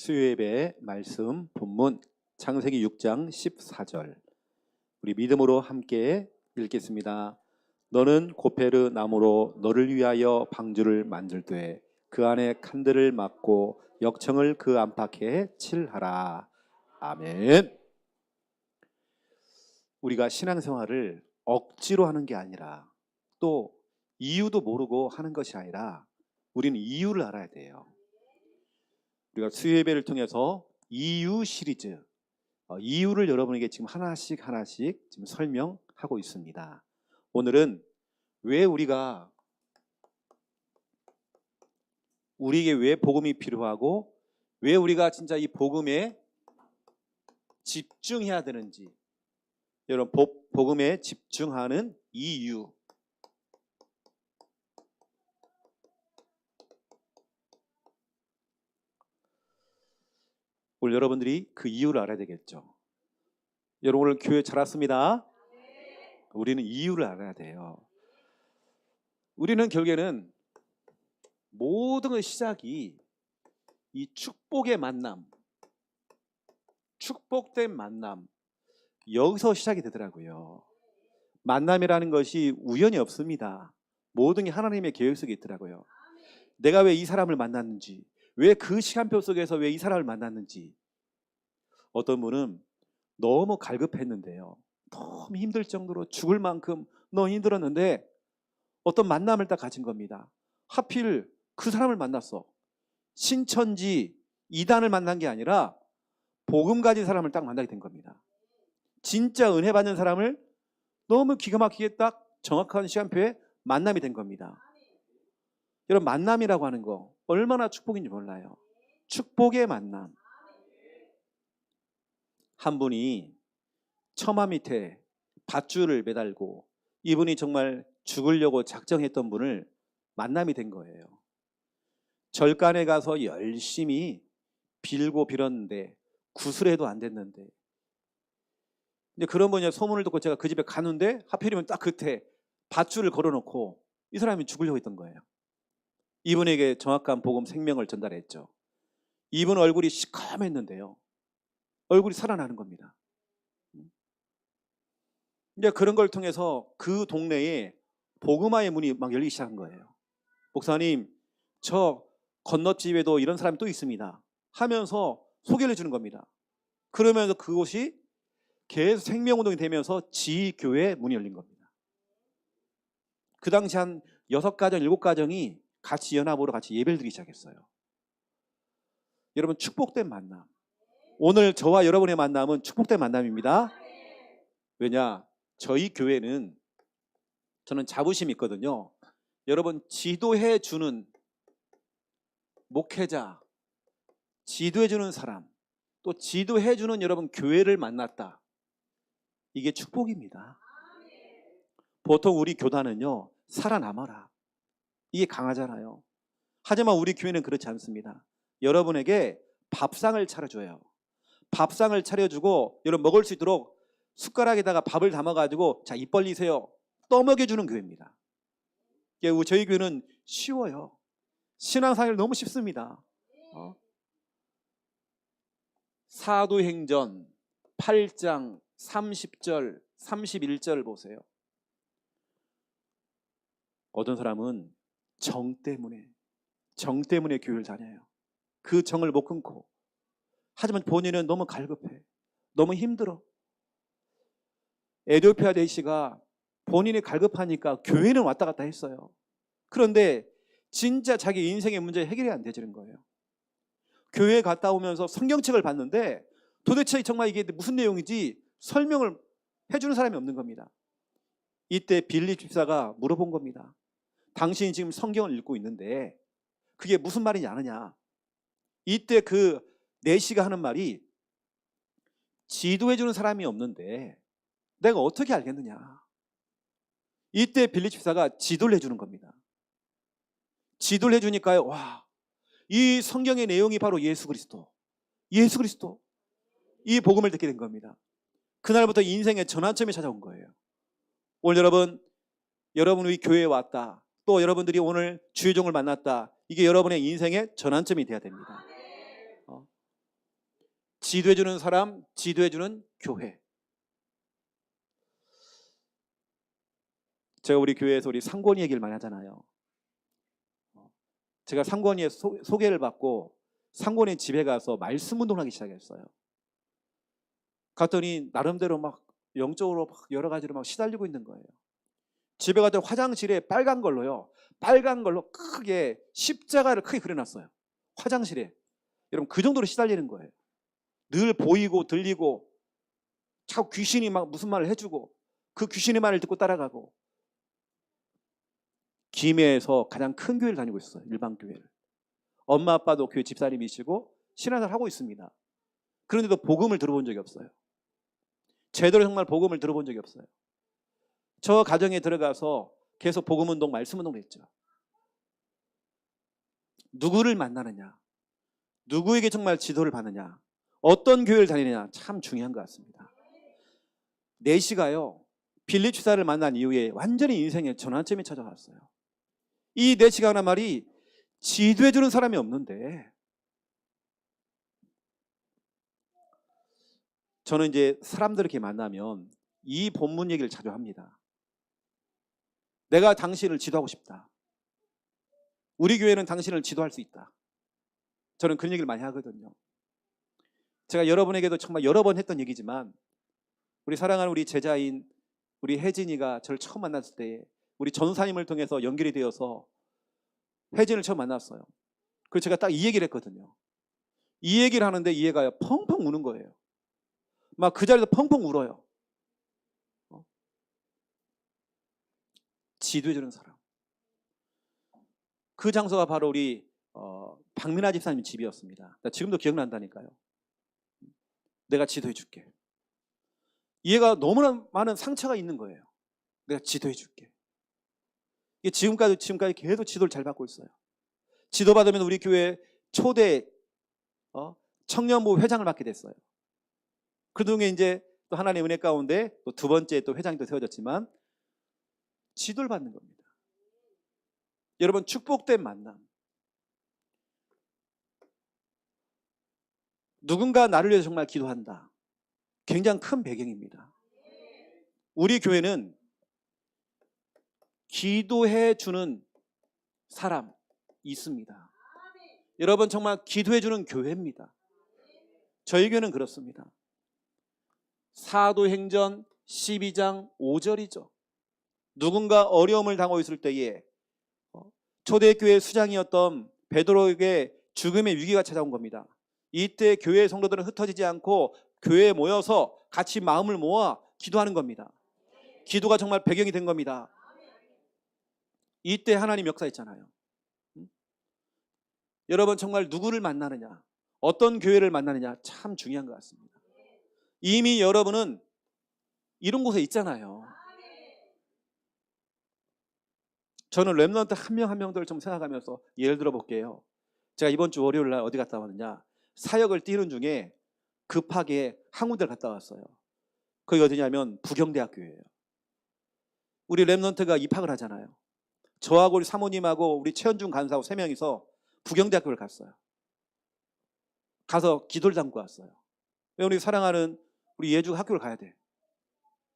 수요예배 말씀 본문 창세기 6장 14절 우리 믿음으로 함께 읽겠습니다. 너는 고페르 나무로 너를 위하여 방주를 만들되 그 안에 칸들을 막고 역청을 그 안팎에 칠하라. 아멘. 우리가 신앙생활을 억지로 하는 게 아니라 또 이유도 모르고 하는 것이 아니라 우리는 이유를 알아야 돼요. 우리가 수요예배를 통해서 이유 시리즈, 이유를 여러분에게 지금 하나씩 지금 설명하고 있습니다. 오늘은 왜 우리에게 왜 복음이 필요하고 왜 우리가 진짜 이 복음에 집중해야 되는지, 여러분 복음에 집중하는 이유, 오늘 여러분들이 그 이유를 알아야 되겠죠. 여러분 오늘 교회 잘 왔습니다. 우리는 이유를 알아야 돼요. 우리는 결국에는 모든 시작이 이 축복의 만남, 축복된 만남, 여기서 시작이 되더라고요. 만남이라는 것이 우연이 없습니다. 모든 게 하나님의 계획 속에 있더라고요. 내가 왜 이 사람을 만났는지, 왜 그 시간표 속에서 왜 이 사람을 만났는지. 어떤 분은 너무 갈급했는데요, 너무 힘들 정도로 죽을 만큼 너무 힘들었는데 어떤 만남을 딱 가진 겁니다. 하필 그 사람을 만났어. 신천지 이단을 만난 게 아니라 복음 가진 사람을 딱 만나게 된 겁니다. 진짜 은혜 받는 사람을 너무 기가 막히게 딱 정확한 시간표에 만남이 된 겁니다. 여러분, 만남이라고 하는 거 얼마나 축복인지 몰라요. 축복의 만남. 한 분이 처마 밑에 밧줄을 매달고 이분이 정말 죽으려고 작정했던 분을 만남이 된 거예요. 절간에 가서 열심히 빌고 빌었는데 구슬해도 안 됐는데, 이제 그런 분이 소문을 듣고 제가 그 집에 가는데 하필이면 딱 그때 밧줄을 걸어놓고 이 사람이 죽으려고 했던 거예요. 이분에게 정확한 복음 생명을 전달했죠. 이분 얼굴이 시커맸는데요, 얼굴이 살아나는 겁니다. 이제 그런 걸 통해서 그 동네에 복음화의 문이 막 열리기 시작한 거예요. 목사님, 저 건너집에도 이런 사람이 또 있습니다 하면서 소개를 해주는 겁니다. 그러면서 그곳이 계속 생명운동이 되면서 지교회 문이 열린 겁니다. 그 당시 한 6가정, 7가정이 같이 연합으로 같이 예배를 드리기 시작했어요. 여러분, 축복된 만남. 오늘 저와 여러분의 만남은 축복된 만남입니다. 왜냐? 저희 교회는, 저는 자부심이 있거든요. 여러분, 지도해 주는 목회자, 지도해 주는 사람, 또 지도해 주는 여러분 교회를 만났다. 이게 축복입니다. 보통 우리 교단은요, 살아남아라, 이게 강하잖아요. 하지만 우리 교회는 그렇지 않습니다. 여러분에게 밥상을 차려줘요. 밥상을 차려주고 여러분 먹을 수 있도록 숟가락에다가 밥을 담아가지고 자, 입 벌리세요, 떠먹여주는 교회입니다. 저희 교회는 쉬워요. 신앙생활 너무 쉽습니다. 사도행전 8장 30절 31절 보세요. 어떤 사람은 정 때문에 교회를 다녀요. 그 정을 못 끊고. 하지만 본인은 너무 갈급해, 너무 힘들어. 에디오피아 대씨가 본인이 갈급하니까 교회는 왔다 갔다 했어요. 그런데 진짜 자기 인생의 문제 해결이 안 되지는 거예요. 교회에 갔다 오면서 성경책을 봤는데 도대체 정말 이게 무슨 내용인지 설명을 해주는 사람이 없는 겁니다. 이때 빌립 집사가 물어본 겁니다. 당신이 지금 성경을 읽고 있는데 그게 무슨 말인지 아느냐? 이때 그 내시가 하는 말이, 지도해주는 사람이 없는데 내가 어떻게 알겠느냐? 이때 빌립 집사가 지도를 해주는 겁니다. 지도를 해주니까요, 와, 이 성경의 내용이 바로 예수 그리스도, 이 복음을 듣게 된 겁니다. 그날부터 인생의 전환점이 찾아온 거예요. 오늘 여러분 우리 교회에 왔다, 또 여러분들이 오늘 주의종을 만났다, 이게 여러분의 인생의 전환점이 돼야 됩니다. 지도해주는 사람, 지도해주는 교회. 제가 우리 교회에서 우리 상권이 얘기를 많이 하잖아요. 제가 상권이의 소개를 받고 상권이 집에 가서 말씀 운동을 하기 시작했어요. 갔더니 나름대로 막 영적으로 막 여러 가지로 막 시달리고 있는 거예요. 집에 갔더니 화장실에 빨간 걸로요. 빨간 걸로 크게 십자가를 크게 그려놨어요. 화장실에. 여러분 그 정도로 시달리는 거예요. 늘 보이고 들리고 자꾸 귀신이 막 무슨 말을 해주고 그 귀신의 말을 듣고 따라가고. 김해에서 가장 큰 교회를 다니고 있어요. 일반 교회를. 엄마 아빠도 교회 집사님이시고 신앙을 하고 있습니다. 그런데도 복음을 들어본 적이 없어요. 제대로 정말 복음을 들어본 적이 없어요. 저 가정에 들어가서 계속 복음운동, 말씀운동을 했죠. 누구를 만나느냐, 누구에게 정말 지도를 받느냐, 어떤 교회를 다니느냐 참 중요한 것 같습니다. 내시가요 빌립 집사를 만난 이후에 완전히 인생의 전환점이 찾아왔어요. 이 내시가 하는 말이 지도해주는 사람이 없는데, 저는 이제 사람들 이렇게 만나면 이 본문 얘기를 자주 합니다. 내가 당신을 지도하고 싶다. 우리 교회는 당신을 지도할 수 있다. 저는 그런 얘기를 많이 하거든요. 제가 여러분에게도 정말 여러 번 했던 얘기지만 우리 사랑하는 우리 제자인 우리 혜진이가 저를 처음 만났을 때 우리 전사님을 통해서 연결이 되어서 혜진을 처음 만났어요. 그래서 제가 딱 이 얘기를 했거든요. 이 얘기를 하는데 이 애가 펑펑 우는 거예요. 막 그 자리에서 펑펑 울어요. 지도해주는 사람. 그 장소가 바로 우리 박민아 집사님 집이었습니다. 지금도 기억난다니까요. 내가 지도해줄게. 얘가 너무나 많은 상처가 있는 거예요. 내가 지도해줄게. 지금까지 계속 지도를 잘 받고 있어요. 지도받으면 우리 교회 초대 청년부 회장을 맡게 됐어요. 그중에 이제 또 하나님의 은혜 가운데 또 두 번째 또 회장이 또 세워졌지만 지도를 받는 겁니다. 여러분 축복된 만남. 누군가 나를 위해서 정말 기도한다. 굉장히 큰 배경입니다. 우리 교회는 기도해 주는 사람 있습니다. 여러분 정말 기도해 주는 교회입니다. 저희 교회는 그렇습니다. 사도행전 12장 5절이죠. 누군가 어려움을 당하고 있을 때에 초대교회 수장이었던 베드로에게 죽음의 위기가 찾아온 겁니다. 이때 교회 성도들은 흩어지지 않고 교회에 모여서 같이 마음을 모아 기도하는 겁니다. 기도가 정말 배경이 된 겁니다. 이때 하나님 역사했잖아요. 여러분 정말 누구를 만나느냐, 어떤 교회를 만나느냐 참 중요한 것 같습니다. 이미 여러분은 이런 곳에 있잖아요. 저는 렘넌트 한 명 한 명들 좀 생각하면서 예를 들어 볼게요. 제가 이번 주 월요일 날 어디 갔다 왔느냐, 사역을 뛰는 중에 급하게 한 군데를 갔다 왔어요. 거기 어디냐면 부경대학교예요. 우리 렘넌트가 입학을 하잖아요. 저하고 우리 사모님하고 우리 최현중 간사하고 3명이서 부경대학교를 갔어요. 가서 기도를 담고 왔어요. 왜 우리 사랑하는 우리 예주가 학교를 가야 돼.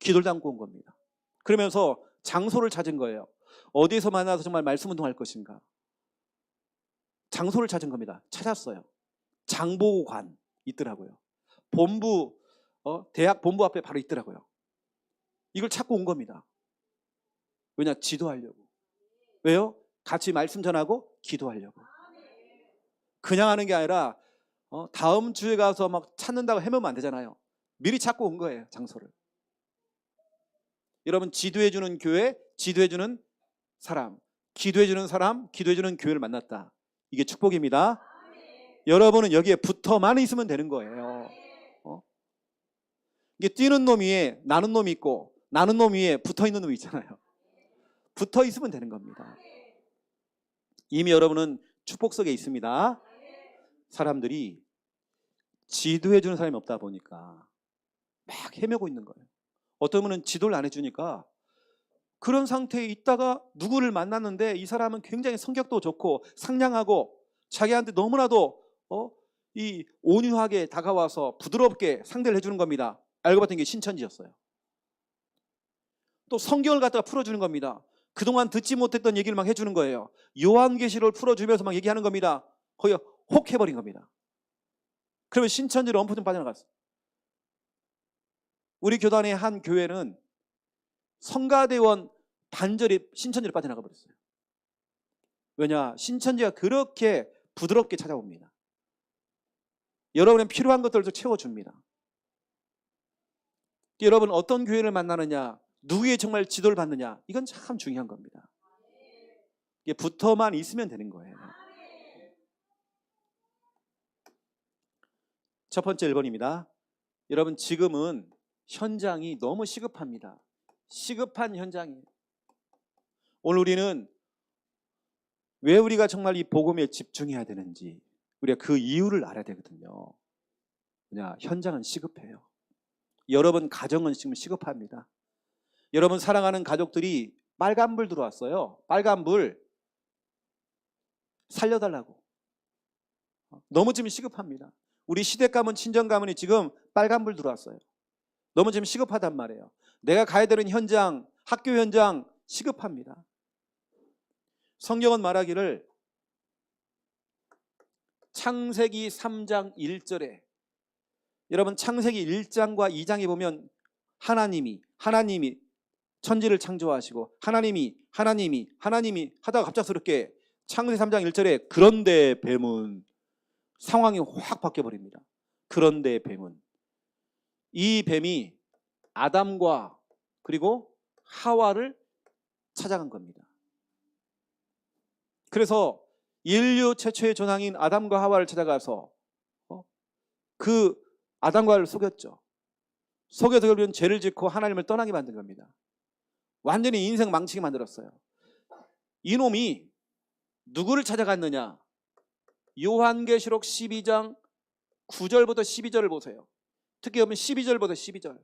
기도를 담고 온 겁니다. 그러면서 장소를 찾은 거예요. 어디서 만나서 정말 말씀 운동할 것인가. 장소를 찾은 겁니다. 찾았어요. 장보관 있더라고요. 본부 대학 본부 앞에 바로 있더라고요. 이걸 찾고 온 겁니다. 왜냐? 지도하려고. 왜요? 같이 말씀 전하고 기도하려고. 그냥 하는 게 아니라 다음 주에 가서 막 찾는다고 헤매면 안 되잖아요. 미리 찾고 온 거예요. 장소를. 여러분 지도해주는 교회, 지도해주는 사람, 기도해주는 사람, 기도해주는 교회를 만났다. 이게 축복입니다. 여러분은 여기에 붙어만 있으면 되는 거예요. 이게 뛰는 놈 위에 나는 놈이 있고 나는 놈 위에 붙어있는 놈이 있잖아요. 붙어 있으면 되는 겁니다. 이미 여러분은 축복 속에 있습니다. 사람들이 지도해주는 사람이 없다 보니까 막 헤매고 있는 거예요. 어떤 분은 지도를 안 해주니까 그런 상태에 있다가 누구를 만났는데 이 사람은 굉장히 성격도 좋고 상냥하고 자기한테 너무나도 이 온유하게 다가와서 부드럽게 상대를 해주는 겁니다. 알고 봤더니 이게 신천지였어요. 또 성경을 갖다가 풀어주는 겁니다. 그동안 듣지 못했던 얘기를 막 해주는 거예요. 요한계시록을 풀어주면서 막 얘기하는 겁니다. 거의 혹 해버린 겁니다. 그러면 신천지로 엄포좀 빠져나갔어요. 우리 교단의 한 교회는 성가대원 반절이 신천지로 빠져나가 버렸어요. 왜냐? 신천지가 그렇게 부드럽게 찾아옵니다. 여러분의 필요한 것들을 채워줍니다. 여러분 어떤 교회를 만나느냐, 누구의 정말 지도를 받느냐, 이건 참 중요한 겁니다. 이게 붙어만 있으면 되는 거예요. 첫 번째 1번입니다. 여러분 지금은 현장이 너무 시급합니다. 시급한 현장이에요. 오늘 우리는 왜 우리가 정말 이 복음에 집중해야 되는지 우리가 그 이유를 알아야 되거든요. 왜냐? 현장은 시급해요. 여러분 가정은 지금 시급합니다. 여러분 사랑하는 가족들이 빨간불 들어왔어요. 빨간불 살려달라고. 너무 지금 시급합니다. 우리 시댁 가문 친정 가문이 지금 빨간불 들어왔어요. 너무 지금 시급하단 말이에요. 내가 가야 되는 현장, 학교 현장 시급합니다. 성경은 말하기를 창세기 3장 1절에 여러분 창세기 1장과 2장에 보면 하나님이 천지를 창조하시고 하나님이 하다가 갑작스럽게 창세기 3장 1절에 그런데 뱀은 상황이 확 바뀌어버립니다. 그런데 뱀은 이 뱀이 아담과 그리고 하와를 찾아간 겁니다. 그래서 인류 최초의 조상인 아담과 하와를 찾아가서 그 아담과 하와를 속였죠. 속여서 결국은 죄를 짓고 하나님을 떠나게 만든 겁니다. 완전히 인생 망치게 만들었어요. 이놈이 누구를 찾아갔느냐? 요한계시록 12장 9절부터 12절을 보세요. 특히 보면 12절부터 12절.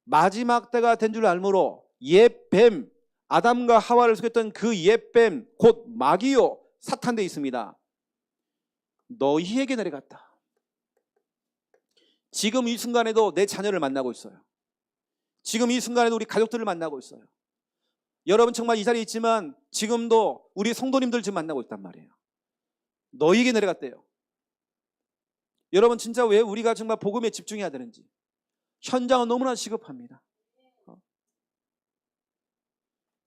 마지막 때가 된 줄 알므로 옛 뱀 아담과 하와를 속였던 그 옛 뱀 곧 마귀요 사탄 돼 있습니다. 너희에게 내려갔다. 지금 이 순간에도 내 자녀를 만나고 있어요. 지금 이 순간에도 우리 가족들을 만나고 있어요. 여러분 정말 이 자리에 있지만 지금도 우리 성도님들 지금 만나고 있단 말이에요. 너희에게 내려갔대요. 여러분 진짜 왜 우리가 정말 복음에 집중해야 되는지. 현장은 너무나 시급합니다.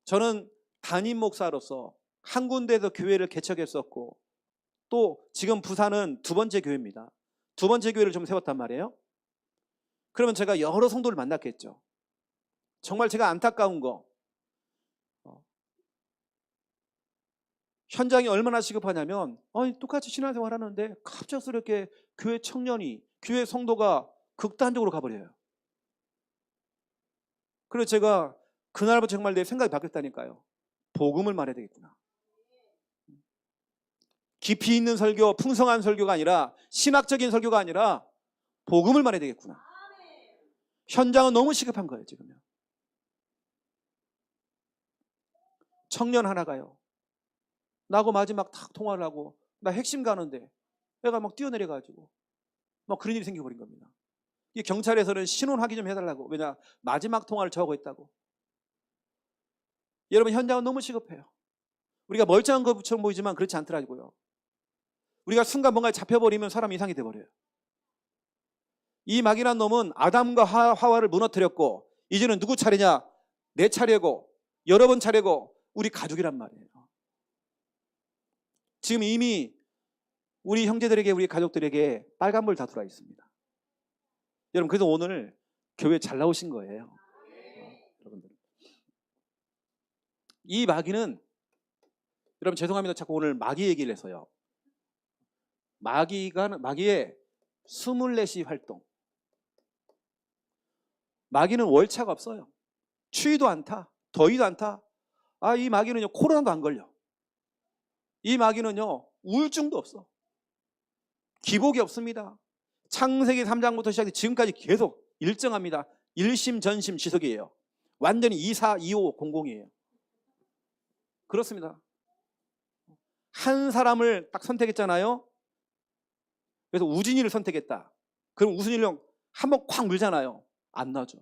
저는 담임 목사로서 한 군데에서 교회를 개척했었고 또 지금 부산은 두 번째 교회입니다. 두 번째 교회를 좀 세웠단 말이에요. 그러면 제가 여러 성도를 만났겠죠. 정말 제가 안타까운 거 현장이 얼마나 시급하냐면 똑같이 신앙생활 하는데 갑작스럽게 교회 청년이 교회 성도가 극단적으로 가버려요. 그래서 제가 그날부터 정말 내 생각이 바뀌었다니까요. 복음을 말해야 되겠구나. 깊이 있는 설교, 풍성한 설교가 아니라 신학적인 설교가 아니라 복음을 말해야 되겠구나. 현장은 너무 시급한 거예요 지금요. 청년 하나가요. 나하고 마지막 탁 통화를 하고 나 핵심 가는데 애가 막 뛰어내려가지고 막 그런 일이 생겨버린 겁니다. 이 경찰에서는 신원 확인 좀 해달라고. 왜냐 마지막 통화를 저하고 했다고. 여러분 현장은 너무 시급해요. 우리가 멀쩡한 것처럼 보이지만 그렇지 않더라고요. 우리가 순간 뭔가에 잡혀버리면 사람이 이상이 돼버려요. 이 마귀란 놈은 아담과 하와를 무너뜨렸고 이제는 누구 차례냐? 내 차례고 여러분 차례고 우리 가족이란 말이에요. 지금 이미 우리 형제들에게 우리 가족들에게 빨간불 다 들어와 있습니다. 여러분 그래서 오늘 교회 잘 나오신 거예요. 여러분들 이 마귀는 여러분 죄송합니다. 자꾸 오늘 마귀 얘기를 해서요. 마귀의 24시 활동. 마귀는 월차가 없어요. 추위도 안 타. 더위도 안 타. 이 마귀는요 코로나도 안 걸려. 이 마귀는요 우울증도 없어. 기복이 없습니다. 창세기 3장부터 시작해 지금까지 계속 일정합니다. 일심 전심 지속이에요. 완전히 242500이에요. 그렇습니다. 한 사람을 딱 선택했잖아요. 그래서 우진이를 선택했다. 그럼 우진이를 한번 콱 물잖아요. 안 놔줘.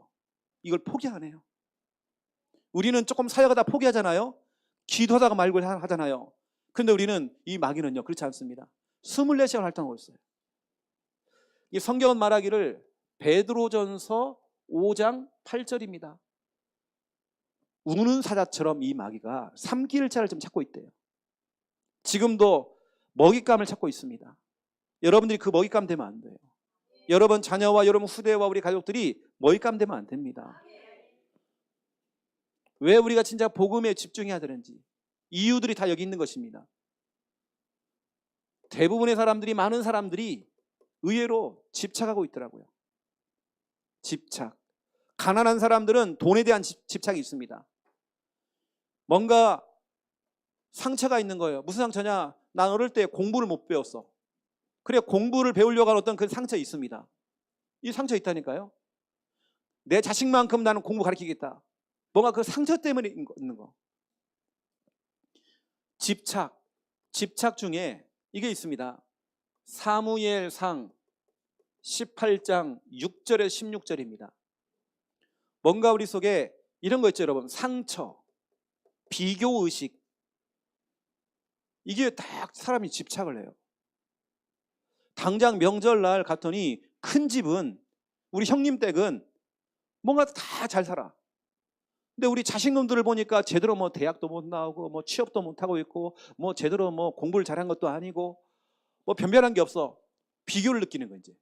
이걸 포기 안 해요. 우리는 조금 사역하다 포기하잖아요. 기도하다가 말고 하잖아요. 그런데 우리는, 이 마귀는요, 그렇지 않습니다. 24시간 활동하고 있어요. 이 성경은 말하기를 베드로전서 5장 8절입니다. 우는 사자처럼 이 마귀가 삼킬 자를 좀 찾고 있대요. 지금도 먹잇감을 찾고 있습니다. 여러분들이 그 먹잇감 되면 안 돼요. 여러분 자녀와 여러분 후대와 우리 가족들이 먹잇감 되면 안 됩니다. 왜 우리가 진짜 복음에 집중해야 되는지 이유들이 다 여기 있는 것입니다. 대부분의 사람들이, 많은 사람들이 의외로 집착하고 있더라고요. 집착. 가난한 사람들은 돈에 대한 집착이 있습니다. 뭔가 상처가 있는 거예요. 무슨 상처냐? 난 어릴 때 공부를 못 배웠어. 그래, 공부를 배우려고 하는 어떤 그 상처 있습니다. 이 상처 있다니까요. 내 자식만큼 나는 공부 가르치겠다. 뭔가 그 상처 때문에 있는 거. 집착 중에 이게 있습니다. 사무엘상 18장 6절에 16절입니다. 뭔가 우리 속에 이런 거 있죠, 여러분. 상처, 비교의식. 이게 딱 사람이 집착을 해요. 당장 명절날 갔더니 큰 집은, 우리 형님 댁은 뭔가 다 잘 살아. 근데 우리 자식놈들을 보니까 제대로 뭐 대학도 못 나오고 뭐 취업도 못 하고 있고 뭐 제대로 뭐 공부를 잘한 것도 아니고 뭐 변변한 게 없어. 비교를 느끼는 거 이제.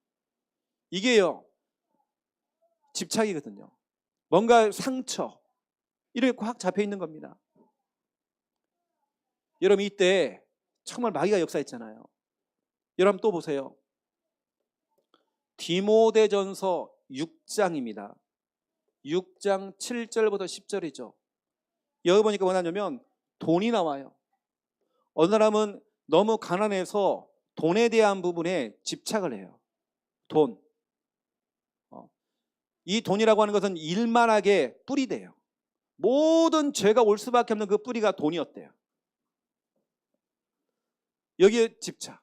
이게요, 집착이거든요. 뭔가 상처, 이렇게 확 잡혀 있는 겁니다. 여러분, 이때 정말 마귀가 역사했잖아요. 여러분 또 보세요. 디모데전서 6장입니다. 6장 7절부터 10절이죠. 여기 보니까 뭐냐면 돈이 나와요. 어느 사람은 너무 가난해서 돈에 대한 부분에 집착을 해요. 돈. 이 돈이라고 하는 것은 일만하게 뿌리대요. 모든 죄가 올 수밖에 없는 그 뿌리가 돈이었대요. 여기에 집착.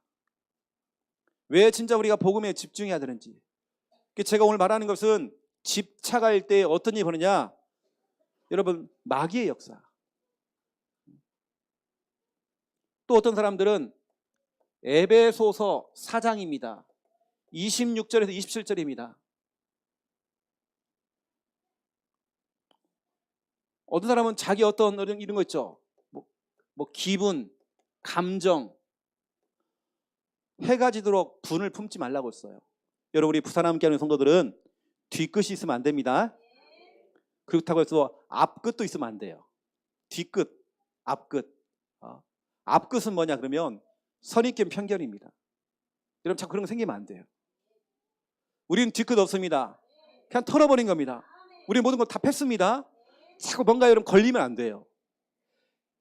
왜 진짜 우리가 복음에 집중해야 되는지. 제가 오늘 말하는 것은 집착할 때 어떤 일이 벌어지냐? 여러분, 마귀의 역사. 또 어떤 사람들은 에베소서 4장입니다. 26절에서 27절입니다. 어떤 사람은 자기 어떤 이런 거 있죠. 뭐 기분, 감정, 해가 지도록 분을 품지 말라고 했어요. 여러분, 우리 부산 함께하는 성도들은 뒤끝이 있으면 안 됩니다. 그렇다고 해서 앞끝도 있으면 안 돼요. 뒤끝, 앞끝. 앞끝은 뭐냐 그러면 선입견 편견입니다. 여러분, 자꾸 그런 거 생기면 안 돼요. 우리는 뒤끝 없습니다. 그냥 털어버린 겁니다. 우리 모든 거 다 팼습니다. 자꾸 뭔가 여러분 걸리면 안 돼요.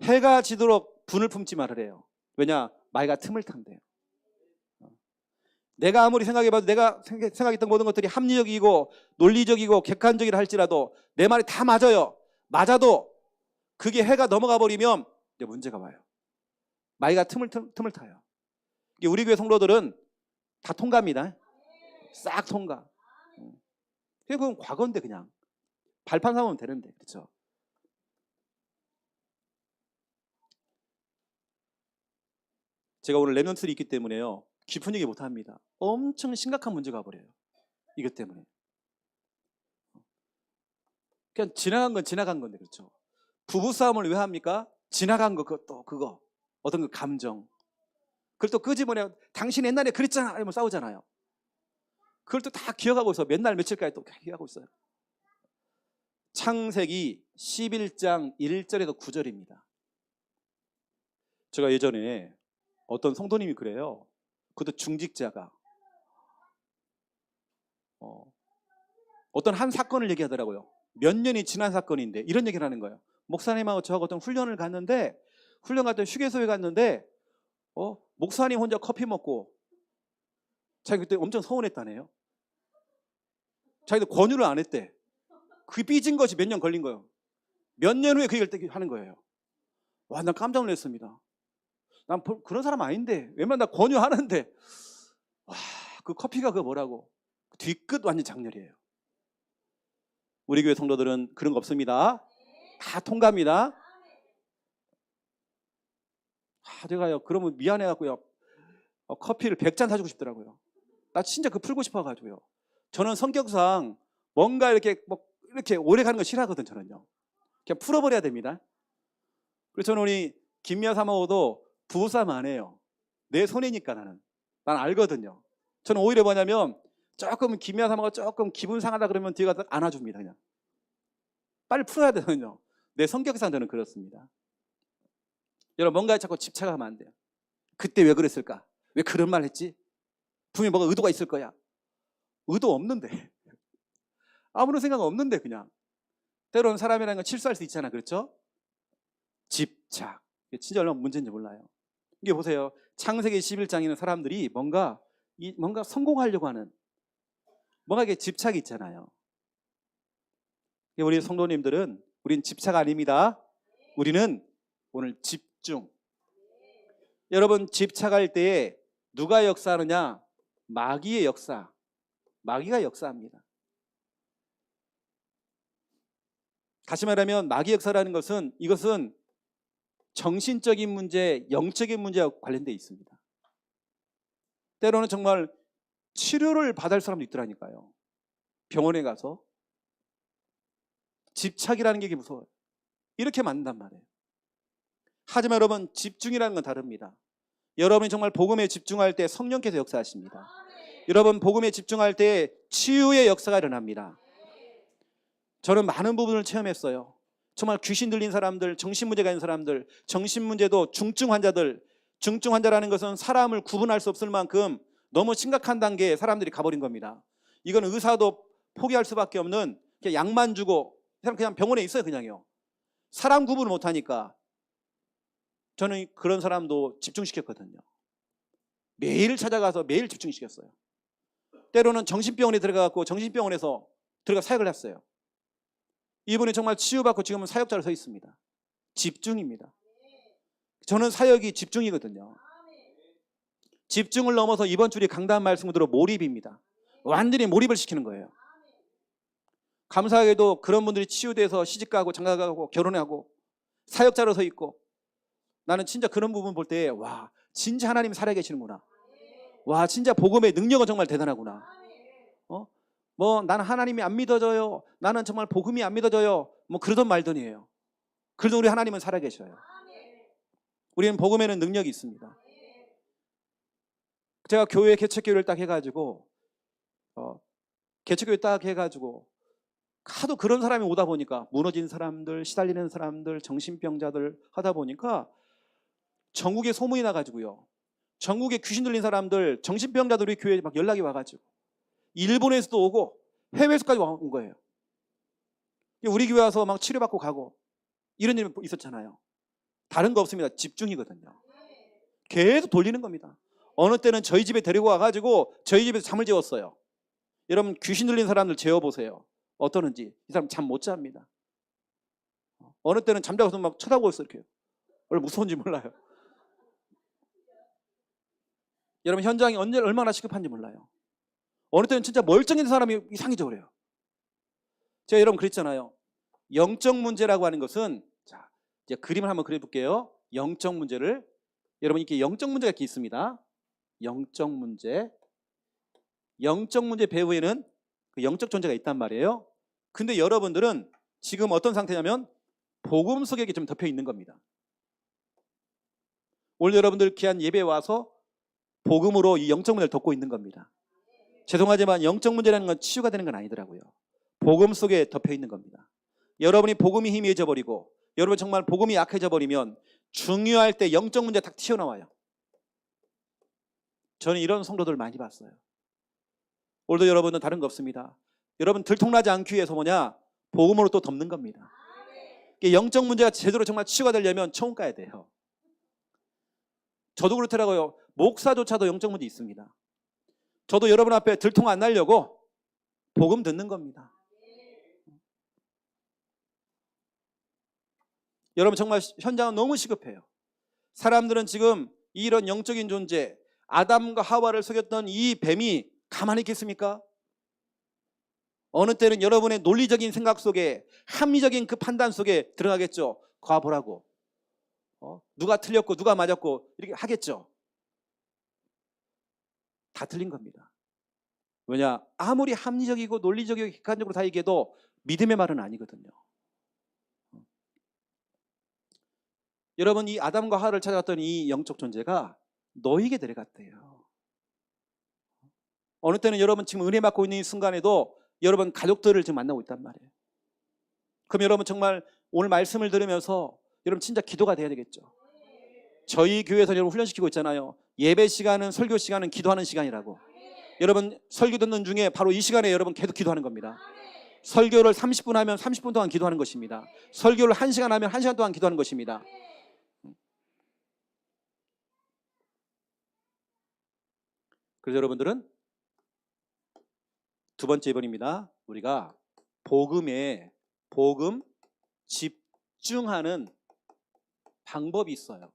해가 지도록 분을 품지 말으래요. 왜냐? 마귀가 틈을 탄대요. 내가 아무리 생각해봐도 내가 생각했던 모든 것들이 합리적이고 논리적이고 객관적이라 할지라도 내 말이 다 맞아요. 맞아도 그게 해가 넘어가 버리면 이제 문제가 와요. 마귀가 틈을 타요. 우리 교회 성도들은 다 통과합니다. 싹 통과. 그건 과거인데 그냥 발판 삼으면 되는데, 그렇죠? 제가 오늘 랩런트들이 있기 때문에요, 깊은 얘기 못합니다. 엄청 심각한 문제가 와버려요. 이것 때문에. 그냥 지나간 건 지나간 건데, 그렇죠? 부부싸움을 왜 합니까? 지나간 거, 그거. 어떤 그 감정. 그걸 또 끄집어내, 당신 옛날에 그랬잖아! 이러면 싸우잖아요. 그걸 또 다 기억하고 있어. 몇 날 며칠까지 또 기억하고 있어요. 창세기 11장 1절에서 9절입니다. 제가 예전에 어떤 성도님이 그래요. 그것도 중직자가 어떤 한 사건을 얘기하더라고요. 몇 년이 지난 사건인데 이런 얘기를 하는 거예요. 목사님하고 저하고 어떤 훈련을 갔는데, 훈련 갔더니 휴게소에 갔는데 목사님 혼자 커피 먹고, 자기 그때 엄청 서운했다네요. 자기도 권유를 안 했대. 그게 삐진 것이 몇 년 걸린 거예요. 몇 년 후에 그 얘기를 하는 거예요. 와, 난 깜짝 놀랐습니다. 난 그런 사람 아닌데 웬만하면 나 권유하는데, 와, 그 커피가 그 뭐라고 뒤끝 완전 장렬이에요. 우리 교회 성도들은 그런 거 없습니다. 다 통과합니다. 제가요 그러면 미안해갖고요 커피를 100잔 사주고 싶더라고요. 나 진짜 그 풀고 싶어가지고요. 저는 성격상 뭔가 이렇게 이렇게 오래 가는 거 싫어하거든. 저는요 그냥 풀어버려야 됩니다. 그래서 저는 우리 김미아 사모도 부부싸움 안 해요. 내 손이니까 난 알거든요. 저는 오히려 뭐냐면 조금 김미아 사모가 조금 기분 상하다 그러면 뒤에 가서 안아줍니다. 그냥 빨리 풀어야 되거든요. 내 성격상 저는 그렇습니다. 여러분 뭔가에 자꾸 집착하면 안 돼요. 그때 왜 그랬을까? 왜 그런 말 했지? 분명히 뭐가 의도가 있을 거야. 의도 없는데 아무런 생각 없는데 그냥 때로는 사람이라는 건 실수할 수 있잖아. 그렇죠? 집착 이게 진짜 얼마나 문제인지 몰라요. 이게 보세요. 창세기 11장에는 사람들이 뭔가 성공하려고 하는 뭔가 이게 집착이 있잖아요. 우리 성도님들은 우린 집착 아닙니다. 우리는 오늘 집중. 여러분 집착할 때에 누가 역사하느냐? 마귀의 역사. 마귀가 역사합니다. 다시 말하면 마귀 역사라는 것은 이것은 정신적인 문제, 영적인 문제와 관련되어 있습니다. 때로는 정말 치료를 받을 사람도 있더라니까요. 병원에 가서 집착이라는 게 무서워요. 이렇게 만든단 말이에요. 하지만 여러분 집중이라는 건 다릅니다. 여러분이 정말 복음에 집중할 때 성령께서 역사하십니다. 여러분 복음에 집중할 때 치유의 역사가 일어납니다. 저는 많은 부분을 체험했어요. 정말 귀신 들린 사람들, 정신문제가 있는 사람들, 정신문제도 중증 환자라는 것은 사람을 구분할 수 없을 만큼 너무 심각한 단계에 사람들이 가버린 겁니다. 이건 의사도 포기할 수밖에 없는 그냥 약만 주고 그냥 병원에 있어요. 그냥요. 사람 구분을 못하니까 저는 그런 사람도 집중시켰거든요. 매일 찾아가서 매일 집중시켰어요. 때로는 정신병원에 들어가서 정신병원에서 들어가 사역을 했어요. 이분이 정말 치유받고 지금은 사역자로 서 있습니다. 집중입니다. 저는 사역이 집중이거든요. 집중을 넘어서 이번 주에 강단 말씀으로 몰입입니다. 완전히 몰입을 시키는 거예요. 감사하게도 그런 분들이 치유돼서 시집가고 장가가고 결혼하고 사역자로 서 있고 나는 진짜 그런 부분 볼 때 와 진짜 하나님이 살아계시는구나. 와 진짜 복음의 능력은 정말 대단하구나. 나는 하나님이 안 믿어져요. 나는 정말 복음이 안 믿어져요. 그러던 말던이에요. 그래도 우리 하나님은 살아계셔요. 우리는 복음에는 능력이 있습니다. 제가 교회 개척교회를 딱 해가지고 개척교회 딱 해가지고 하도 그런 사람이 오다 보니까 무너진 사람들, 시달리는 사람들, 정신병자들 하다 보니까 전국에 소문이 나가지고요. 전국에 귀신 들린 사람들, 정신병자들이 교회에 막 연락이 와가지고 일본에서도 오고 해외에서까지 온 거예요. 우리 교회 와서 막 치료받고 가고 이런 일이 있었잖아요. 다른 거 없습니다. 집중이거든요. 계속 돌리는 겁니다. 어느 때는 저희 집에 데리고 와가지고 저희 집에서 잠을 재웠어요. 여러분 귀신 들린 사람들 재워보세요. 어떠는지. 이 사람 잠 못 잡니다. 어느 때는 잠자고서 막 쳐다보고 있어요. 이렇게. 얼마나 무서운지 몰라요. 여러분 현장이 얼마나 시급한지 몰라요. 어느 때는 진짜 멀쩡한 사람이 이상해져 그래요. 제가 여러분 그랬잖아요. 영적 문제라고 하는 것은 자 이제 그림을 한번 그려볼게요. 영적 문제를 여러분 이렇게 영적 문제가 이렇게 있습니다. 영적 문제 배후에는 그 영적 존재가 있단 말이에요. 근데 여러분들은 지금 어떤 상태냐면 복음 속에 좀 덮여 있는 겁니다. 오늘 여러분들 귀한 예배에 와서 복음으로 이 영적 문제를 덮고 있는 겁니다. 죄송하지만 영적 문제라는 건 치유가 되는 건 아니더라고요. 복음 속에 덮여 있는 겁니다. 여러분이 복음이 희미해져 버리고 여러분 정말 복음이 약해져 버리면 중요할 때 영적 문제 딱 튀어나와요. 저는 이런 성도들 많이 봤어요. 오늘도 여러분은 다른 거 없습니다. 여러분 들통나지 않기 위해서 뭐냐? 복음으로 또 덮는 겁니다. 영적 문제가 제대로 정말 치유가 되려면 처음 가야 돼요. 저도 그렇더라고요. 목사조차도 영적 문제 있습니다. 저도 여러분 앞에 들통 안 나려고 복음 듣는 겁니다. 여러분 정말 현장은 너무 시급해요. 사람들은 지금 이런 영적인 존재, 아담과 하와를 속였던 이 뱀이 가만히 있겠습니까? 어느 때는 여러분의 논리적인 생각 속에, 합리적인 그 판단 속에 들어가겠죠. 가보라고. 누가 틀렸고 누가 맞았고 이렇게 하겠죠. 다 틀린 겁니다. 왜냐? 아무리 합리적이고 논리적이고 객관적으로 다 얘기해도 믿음의 말은 아니거든요. 여러분, 이 아담과 하와를 찾아갔던 이 영적 존재가 너에게 데려갔대요. 어느 때는 여러분 지금 은혜 받고 있는 이 순간에도 여러분 가족들을 지금 만나고 있단 말이에요. 그럼 여러분 정말 오늘 말씀을 들으면서 여러분 진짜 기도가 돼야 되겠죠. 저희 교회에서 여러분 훈련시키고 있잖아요. 예배 시간은, 설교 시간은 기도하는 시간이라고. 여러분 설교 듣는 중에 바로 이 시간에 여러분 계속 기도하는 겁니다. 설교를 30분 하면 30분 동안 기도하는 것입니다. 설교를 1시간 하면 1시간 동안 기도하는 것입니다. 그래서 여러분들은 두 번째 1번입니다. 우리가 복음 집중하는 방법이 있어요.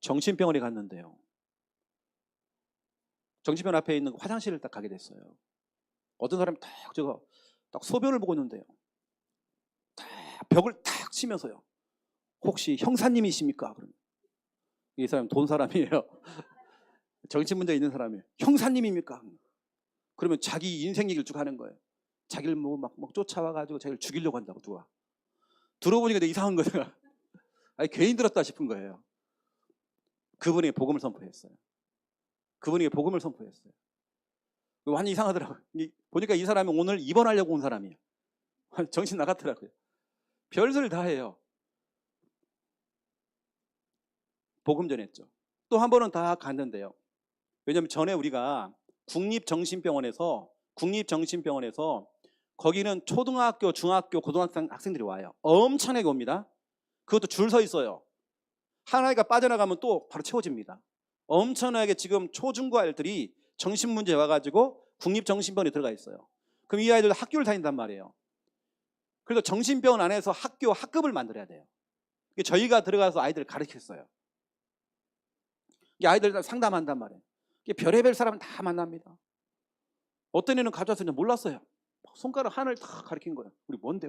정신병원에 갔는데요. 정신병원 앞에 있는 화장실을 딱 가게 됐어요. 어떤 사람이 딱 소변을 보고 있는데요. 딱 벽을 탁 치면서요. 혹시 형사님이십니까? 그러면 이 사람 돈 사람이에요. 정신 문제 있는 사람이에요. 형사님입니까? 그러면 자기 인생 얘기를 쭉 하는 거예요. 자기를 막 쫓아와가지고 자기를 죽이려고 한다고 누가. 들어보니까 되게 이상한 거예요. 아니 괜히 들었다 싶은 거예요. 그분이 복음을 선포했어요. 완전 이상하더라고요. 보니까 이 사람이 오늘 입원하려고 온 사람이에요. 정신 나갔더라고요. 별소리를 다 해요. 복음 전했죠. 또 한 번은 다 갔는데요. 왜냐하면 전에 우리가 국립정신병원에서 거기는 초등학교, 중학교, 고등학생 학생들이 와요. 엄청나게 옵니다. 그것도 줄 서 있어요. 하나가 빠져나가면 또 바로 채워집니다. 엄청나게 지금 초중고 아이들이 정신문제 와가지고 국립정신병원에 들어가 있어요. 그럼 이 아이들 학교를 다닌단 말이에요. 그래서 정신병원 안에서 학급을 만들어야 돼요. 저희가 들어가서 아이들을 가르쳤어요. 아이들 상담한단 말이에요. 별의별 사람은 다 만납니다. 어떤 애는 가져와서 몰랐어요. 손가락 하나를 다 가리킨 거예요. 우리 뭔데?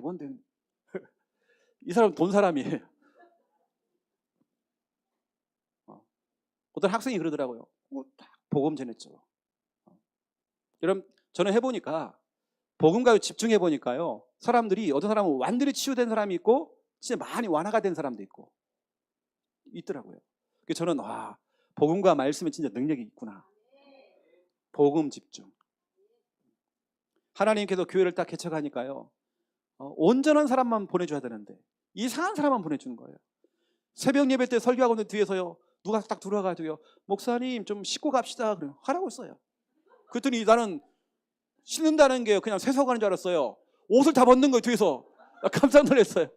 이 사람은 돈 사람이에요. 어떤 학생이 그러더라고요. 복음 전했죠. 여러분, 저는 해보니까 복음가에 집중해보니까요. 사람들이, 어떤 사람은 완전히 치유된 사람이 있고 진짜 많이 완화가 된 사람도 있더라고요. 그래서 저는 복음과 말씀에 진짜 능력이 있구나. 복음 집중. 하나님께서 교회를 딱 개척하니까요. 온전한 사람만 보내줘야 되는데 이상한 사람만 보내주는 거예요. 새벽 예배 때 설교하고 있는 뒤에서요. 누가 딱 들어와가지고요. 목사님 좀 씻고 갑시다. 그래요. 하라고 했어요. 그랬더니 나는 씻는다는 게 그냥 세수하는 줄 알았어요. 옷을 다 벗는 거예요. 뒤에서. 깜짝 놀랐어요.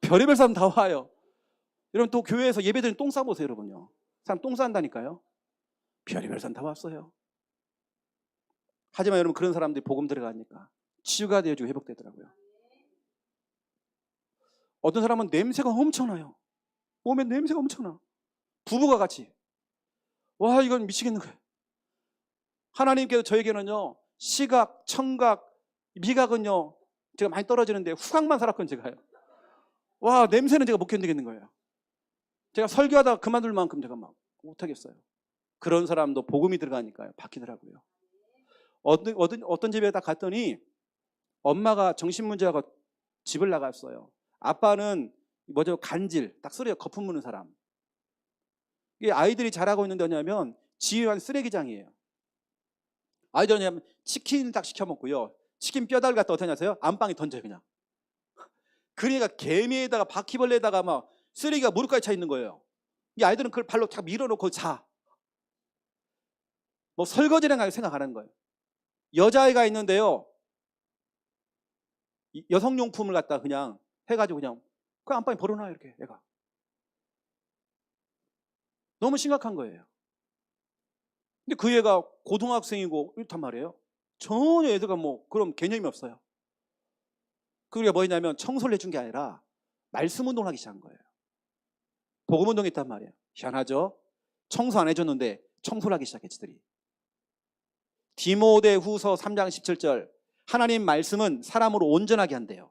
별의별 사람 다 와요. 여러분 또 교회에서 예배 드리는 똥 싸보세요. 여러분요. 사람 똥 싼다니까요. 별의별 사람 다 왔어요. 하지만 여러분 그런 사람들이 복음 들어가니까 치유가 되어지고 회복되더라고요. 어떤 사람은 냄새가 엄청나요. 몸에 냄새가 엄청나. 부부가 같이. 와, 이건 미치겠는 거예요. 하나님께서 저에게는요, 시각, 청각, 미각은요, 제가 많이 떨어지는데 후각만 살았건 제가요. 와, 냄새는 제가 못 견디겠는 거예요. 제가 설교하다가 그만둘 만큼 제가 막 못하겠어요. 그런 사람도 복음이 들어가니까요, 바뀌더라고요. 어떤 집에 딱 갔더니 엄마가 정신문제하고 집을 나갔어요. 아빠는 간질, 딱 쓰레기 거품 무는 사람. 이게 아이들이 잘하고 있는 데냐면 지휘한 쓰레기장이에요. 아이들은 치킨 딱 시켜 먹고요. 치킨 뼈다귀 갖다 어떻게 하세요? 안방에 던져요 그냥. 그러니까 개미에다가 바퀴벌레에다가 막 쓰레기가 무릎까지 차 있는 거예요. 이 아이들은 그걸 발로 딱 밀어놓고 자. 설거지랑 생각하는 거예요. 여자아이가 있는데요. 여성용품을 갖다 그냥 해가지고 그냥 그 안방에 버려놔요 이렇게 애가. 너무 심각한 거예요. 근데 그 애가 고등학생이고 이렇단 말이에요. 전혀 애들가 그런 개념이 없어요. 그게 뭐냐면 청소를 해준 게 아니라 말씀 운동을 하기 시작한 거예요. 복음 운동했단 말이에요. 희한하죠? 청소 안 해줬는데 청소를 하기 시작해 지들이. 디모데후서 3장 17절 하나님 말씀은 사람으로 온전하게 한대요.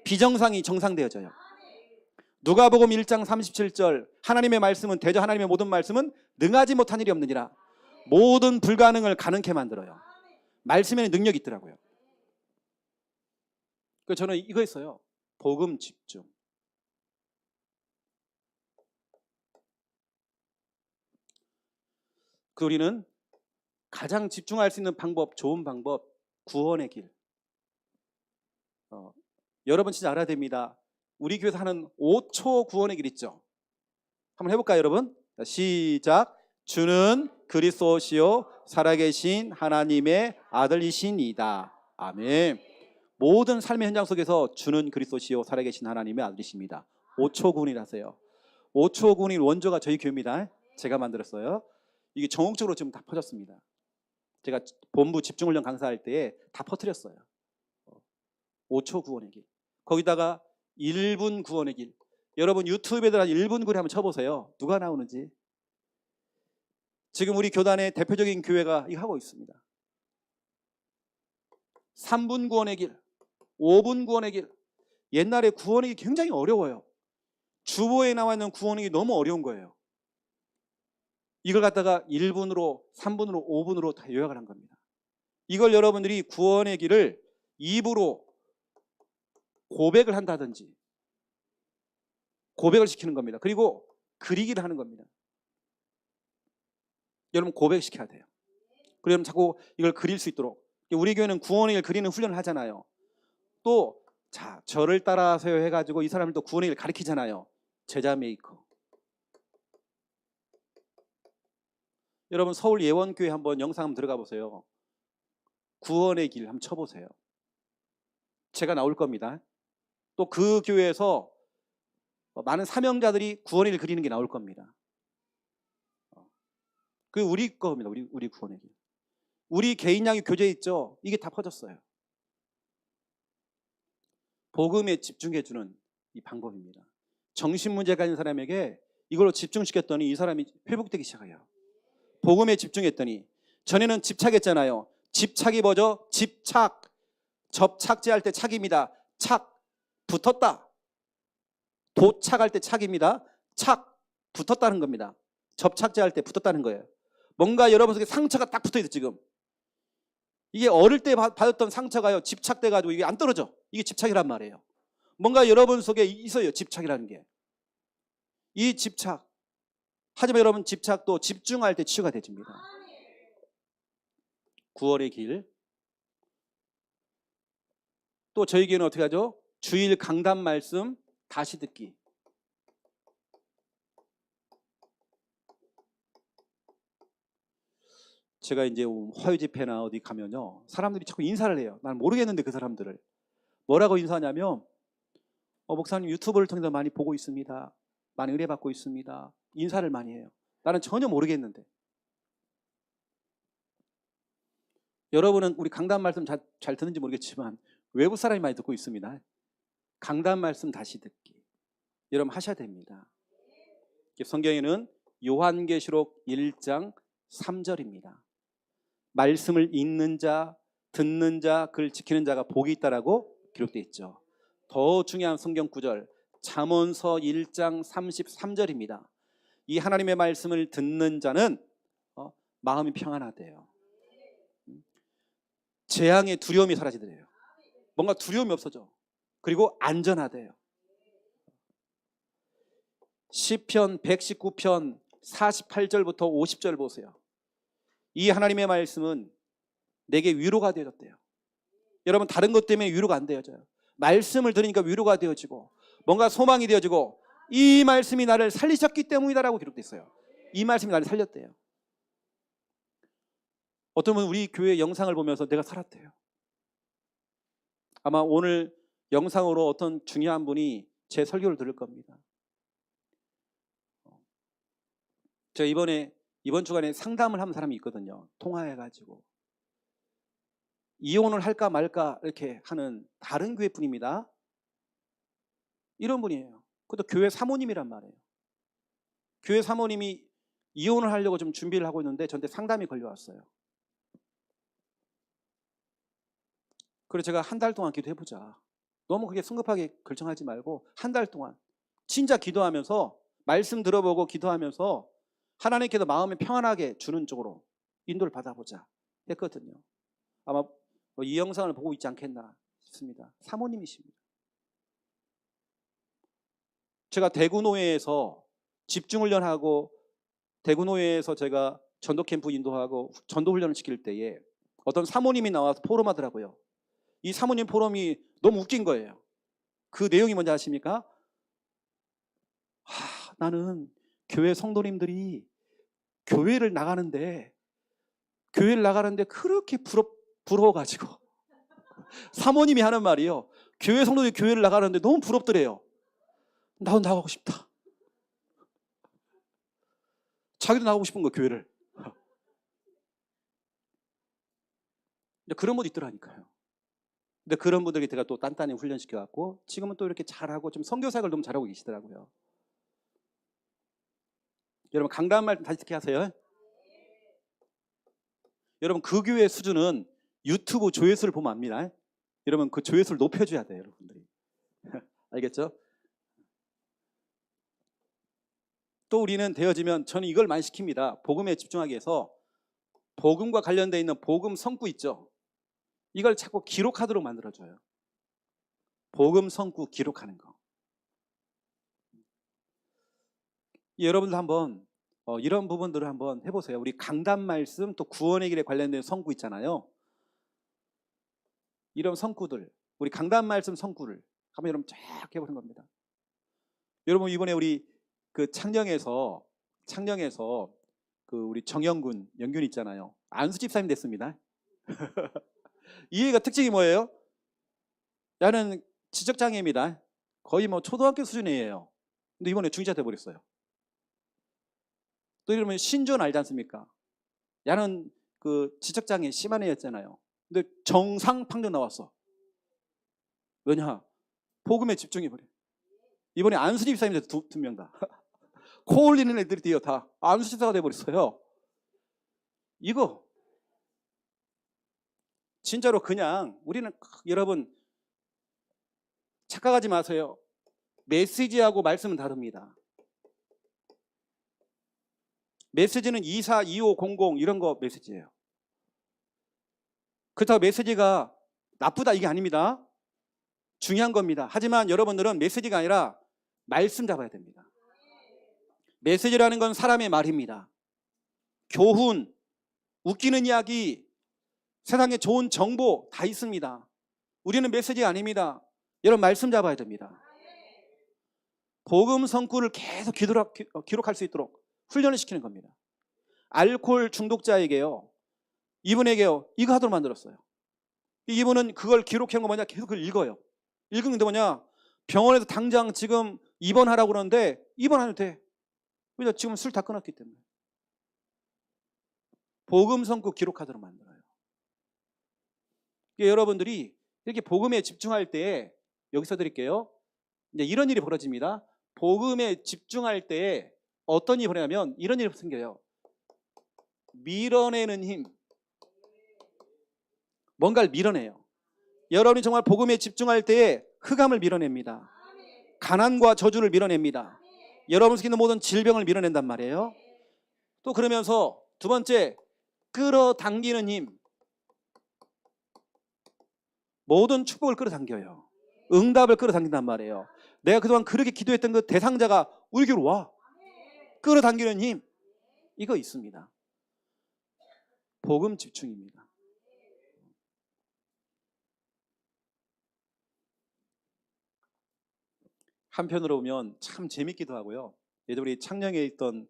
비정상이 정상되어져요. 누가복음 1장 37절 하나님의 말씀은 대저 하나님의 모든 말씀은 능하지 못한 일이 없느니라. 모든 불가능을 가능케 만들어요. 말씀에는 능력이 있더라고요. 그래서 저는 이거 했어요. 복음 집중. 그 우리는 가장 집중할 수 있는 방법, 좋은 방법, 구원의 길. 여러분 진짜 알아야 됩니다. 우리 교회에서 하는 5초 구원의 길 있죠. 한번 해볼까요, 여러분? 시작. 주는 그리스도시요 살아계신 하나님의 아들이시니이다. 아멘. 모든 삶의 현장 속에서 주는 그리스도시요 살아계신 하나님의 아들이십니다. 5초 구원이라서요. 5초 구원의 원조가 저희 교회입니다. 제가 만들었어요. 이게 전국적으로 지금 다 퍼졌습니다. 제가 본부 집중훈련 강사할 때에 다 퍼뜨렸어요. 5초 구원의 길. 거기다가 1분 구원의 길. 여러분 유튜브에 들어가 1분 구원을 한번 쳐보세요. 누가 나오는지. 지금 우리 교단의 대표적인 교회가 이거 하고 있습니다. 3분 구원의 길, 5분 구원의 길. 옛날에 구원의 길 굉장히 어려워요. 주보에 나와 있는 구원의 길 너무 어려운 거예요. 이걸 갖다가 1분으로, 3분으로, 5분으로 다 요약을 한 겁니다. 이걸 여러분들이 구원의 길을 입으로 고백을 한다든지 고백을 시키는 겁니다. 그리고 그리기를 하는 겁니다. 여러분 고백시켜야 돼요. 그리고 여러분 자꾸 이걸 그릴 수 있도록. 우리 교회는 구원의 길 그리는 훈련을 하잖아요. 또 자, 저를 따라하세요 해가지고 이 사람을 또 구원의 길 가르치잖아요. 제자 메이커. 여러분 서울 예원교회 한번 영상 한번 들어가 보세요. 구원의 길 한번 쳐보세요. 제가 나올 겁니다. 또 그 교회에서 많은 사명자들이 구원의 길 그리는 게 나올 겁니다. 그 우리 겁니다. 우리 구원의 길. 우리 개인양육 교재 있죠? 이게 다 퍼졌어요. 복음에 집중해주는 이 방법입니다. 정신문제 가진 사람에게 이걸로 집중시켰더니 이 사람이 회복되기 시작해요. 복음에 집중했더니 전에는 집착했잖아요. 집착이 뭐죠? 집착. 접착제할 때 착입니다. 착. 붙었다. 도착할 때 착입니다. 착. 붙었다는 겁니다. 접착제할 때 붙었다는 거예요. 뭔가 여러분 속에 상처가 딱 붙어있어 지금. 이게 어릴 때 받았던 상처가요. 집착돼가지고 이게 안 떨어져. 이게 집착이란 말이에요. 뭔가 여러분 속에 있어요. 집착이라는 게. 이 집착. 하지만 여러분 집착도 집중할 때 치유가 되집니다. 9월의 길. 또 저희 교회는 어떻게 하죠? 주일 강단 말씀 다시 듣기. 제가 이제 화요 집회나 어디 가면요. 사람들이 자꾸 인사를 해요. 난 모르겠는데 그 사람들을. 뭐라고 인사하냐면 목사님 유튜브를 통해서 많이 보고 있습니다. 많이 의뢰받고 있습니다. 인사를 많이 해요. 나는 전혀 모르겠는데. 여러분은 우리 강단 말씀 잘 듣는지 모르겠지만 외부 사람이 많이 듣고 있습니다. 강단 말씀 다시 듣기. 여러분 하셔야 됩니다. 성경에는 요한계시록 1장 3절입니다. 말씀을 읽는 자, 듣는 자, 그를 지키는 자가 복이 있다라고 기록되어 있죠. 더 중요한 성경 구절 잠언서 1장 33절입니다. 이 하나님의 말씀을 듣는 자는 마음이 평안하대요. 재앙의 두려움이 사라지더래요. 뭔가 두려움이 없어져. 그리고 안전하대요. 시편 119편 48절부터 50절 보세요. 이 하나님의 말씀은 내게 위로가 되어졌대요. 여러분 다른 것 때문에 위로가 안 되어져요. 말씀을 들으니까 위로가 되어지고 뭔가 소망이 되어지고 이 말씀이 나를 살리셨기 때문이다라고 기록되어 있어요. 이 말씀이 나를 살렸대요. 어떤 분은 우리 교회 영상을 보면서 내가 살았대요. 아마 오늘 영상으로 어떤 중요한 분이 제 설교를 들을 겁니다. 제가 이번 주간에 상담을 하는 사람이 있거든요. 통화해가지고 이혼을 할까 말까 이렇게 하는 다른 교회 분입니다. 이런 분이에요. 그것도 교회 사모님이란 말이에요. 교회 사모님이 이혼을 하려고 좀 준비를 하고 있는데 저한테 상담이 걸려왔어요. 그래서 제가 한 달 동안 기도해보자. 너무 그게 성급하게 결정하지 말고 한 달 동안 진짜 기도하면서 말씀 들어보고 기도하면서 하나님께서 마음을 평안하게 주는 쪽으로 인도를 받아보자 했거든요. 아마 이 영상을 보고 있지 않겠나 싶습니다. 사모님이십니다. 제가 대구노예에서 집중훈련하고 대구노예에서 제가 전도캠프 인도하고 전도훈련을 시킬 때에 어떤 사모님이 나와서 포럼하더라고요. 이 사모님 포럼이 너무 웃긴 거예요. 그 내용이 뭔지 아십니까? 나는 교회 성도님들이 교회를 나가는데 그렇게 부러워가지고 사모님이 하는 말이요. 교회 성도들이 교회를 나가는데 너무 부럽더래요. 나도 나가고 싶다. 자기도 나가고 싶은 거 교회를. 그런 분도 있더라니까요. 근데 그런 분들에게 제가 또 단단히 훈련시켜갖고 지금은 또 이렇게 잘하고 좀 선교사역을 너무 잘하고 계시더라고요. 여러분 강단 말씀 다시 듣게 하세요. 여러분 그 교회 수준은 유튜브 조회수를 보면 압니다. 여러분 그 조회수를 높여줘야 돼요, 여러분들이. 알겠죠? 또 우리는 되어지면 저는 이걸 많이 시킵니다. 복음에 집중하기 위해서 복음과 관련되어 있는 복음 성구 있죠? 이걸 자꾸 기록하도록 만들어줘요. 복음 성구 기록하는 거. 여러분도 한번 이런 부분들을 한번 해보세요. 우리 강단 말씀 또 구원의 길에 관련된 성구 있잖아요. 이런 성구들, 우리 강단 말씀 성구를 한번 여러분 쫙 해보는 겁니다. 여러분 이번에 우리 그 창녕에서 그 우리 정영군 영균 있잖아요. 안수 집사님 됐습니다. 이 애가 특징이 뭐예요? 야는 지적장애입니다. 거의 뭐 초등학교 수준이에요. 근데 이번에 중지자 돼버렸어요. 또 이러면 신존 알지 않습니까? 야는 그 지적장애 심한 애였잖아요. 근데 정상 판정 나왔어. 왜냐? 복음에 집중해버려. 이번에 안수 집사님 두 명 다. 코 올리는 애들이 다 안수 집사가 돼버렸어요. 이거 진짜로 그냥 우리는 여러분 착각하지 마세요. 메시지하고 말씀은 다릅니다. 메시지는 24, 25, 00 이런 거 메시지예요. 그렇다고 메시지가 나쁘다 이게 아닙니다. 중요한 겁니다. 하지만 여러분들은 메시지가 아니라 말씀 잡아야 됩니다. 메시지라는 건 사람의 말입니다. 교훈, 웃기는 이야기, 세상에 좋은 정보 다 있습니다. 우리는 메시지가 아닙니다. 여러분 말씀 잡아야 됩니다. 복음 성구를 계속 기록할 수 있도록 훈련을 시키는 겁니다. 알코올 중독자에게요, 이분에게요, 이거 하도록 만들었어요. 이분은 그걸 기록한 거 뭐냐, 계속 그걸 읽어요. 읽는데 뭐냐, 병원에서 당장 지금 입원하라고 그러는데 입원 안 해도 돼. 왜냐, 지금 술 다 끊었기 때문에. 복음 성구 기록하도록 만들어요. 여러분들이 이렇게 복음에 집중할 때, 여기서 드릴게요. 이제 이런 일이 벌어집니다. 복음에 집중할 때 어떤 일이 벌어냐면 이런 일이 생겨요. 밀어내는 힘. 뭔가를 밀어내요. 여러분이 정말 복음에 집중할 때에 흑암을 밀어냅니다. 가난과 저주를 밀어냅니다. 여러분 속에 있는 모든 질병을 밀어낸단 말이에요. 또 그러면서 두 번째, 끌어당기는 힘. 모든 축복을 끌어당겨요. 응답을 끌어당긴단 말이에요. 내가 그동안 그렇게 기도했던 그 대상자가 우리 교회로 와. 끌어당기는 힘. 이거 있습니다. 복음 집중입니다. 한편으로 보면 참 재밌기도 하고요. 예전 우리 창녕에 있던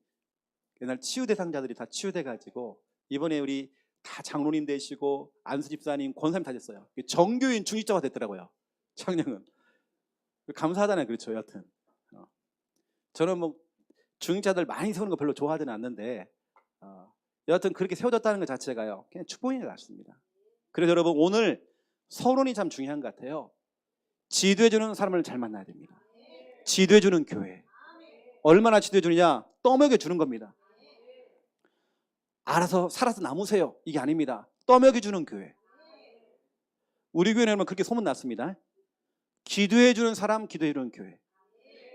옛날 치유 대상자들이 다 치유돼가지고 이번에 우리 다 장로님 되시고 안수 집사님, 권사님 다 됐어요. 정교인 중직자가 됐더라고요. 창녕은 감사하잖아요. 그렇죠. 여하튼 저는 뭐 중직자들 많이 세우는 거 별로 좋아하지는 않는데 여하튼 그렇게 세워졌다는 것 자체가요, 그냥 축복인 것 같습니다. 그래서 여러분 오늘 서론이 참 중요한 것 같아요. 지도해주는 사람을 잘 만나야 됩니다. 지도해주는 교회. 얼마나 지도해주느냐? 떠먹여주는 겁니다. 알아서 살아서 남으세요. 이게 아닙니다. 떠먹여주는 교회. 우리 교회는 그렇게 소문났습니다. 기도해주는 사람, 기도해주는 교회.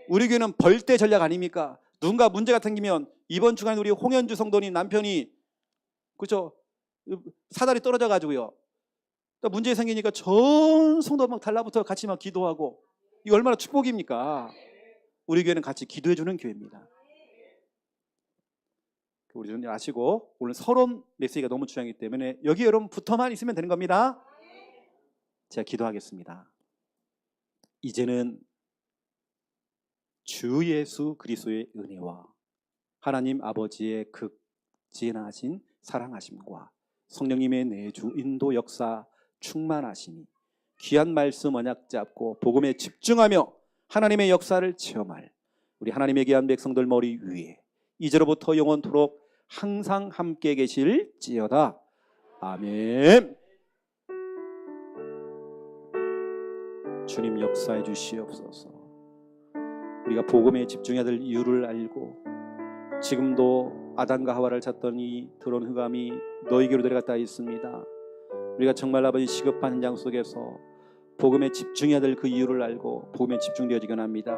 우리 교회는 벌떼 전략 아닙니까? 누군가 문제가 생기면 이번 주간에 우리 홍현주 성도님 남편이 그렇죠? 사다리 떨어져 가지고요. 문제 생기니까 전 성도 막 달라붙어 같이 막 기도하고, 이거 얼마나 축복입니까? 우리 교회는 같이 기도해주는 교회입니다. 우리는 아시고 오늘 서론 메시지가 너무 중요하기 때문에 여기 여러분 붙어만 있으면 되는 겁니다. 제가 기도하겠습니다. 이제는 주 예수 그리스도의 은혜와 하나님 아버지의 극진하신 사랑하심과 성령님의 내주 인도 역사 충만하시니 귀한 말씀 언약 잡고 복음에 집중하며 하나님의 역사를 체험할 우리 하나님의 귀한 백성들 머리 위에 이제로부터 영원토록 항상 함께 계실지어다. 아멘. 주님 역사해 주시옵소서. 우리가 복음에 집중해야 될 이유를 알고 지금도 아담과 하와를 찾던 이 더러운 흑암이 너희에게로 데려갔다 있습니다. 우리가 정말 아버지 시급한 현장 속에서 복음에 집중해야 될 그 이유를 알고 복음에 집중되어지긴 합니다.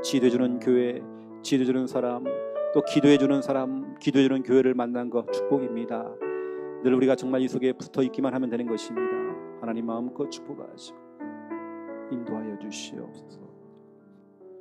지도해주는 교회, 지도해주는 사람, 또 기도해주는 사람, 기도해주는 교회를 만난 것 축복입니다. 늘 우리가 정말 이 속에 붙어있기만 하면 되는 것입니다. 하나님 마음껏 축복하시고 인도하여 주시옵소서.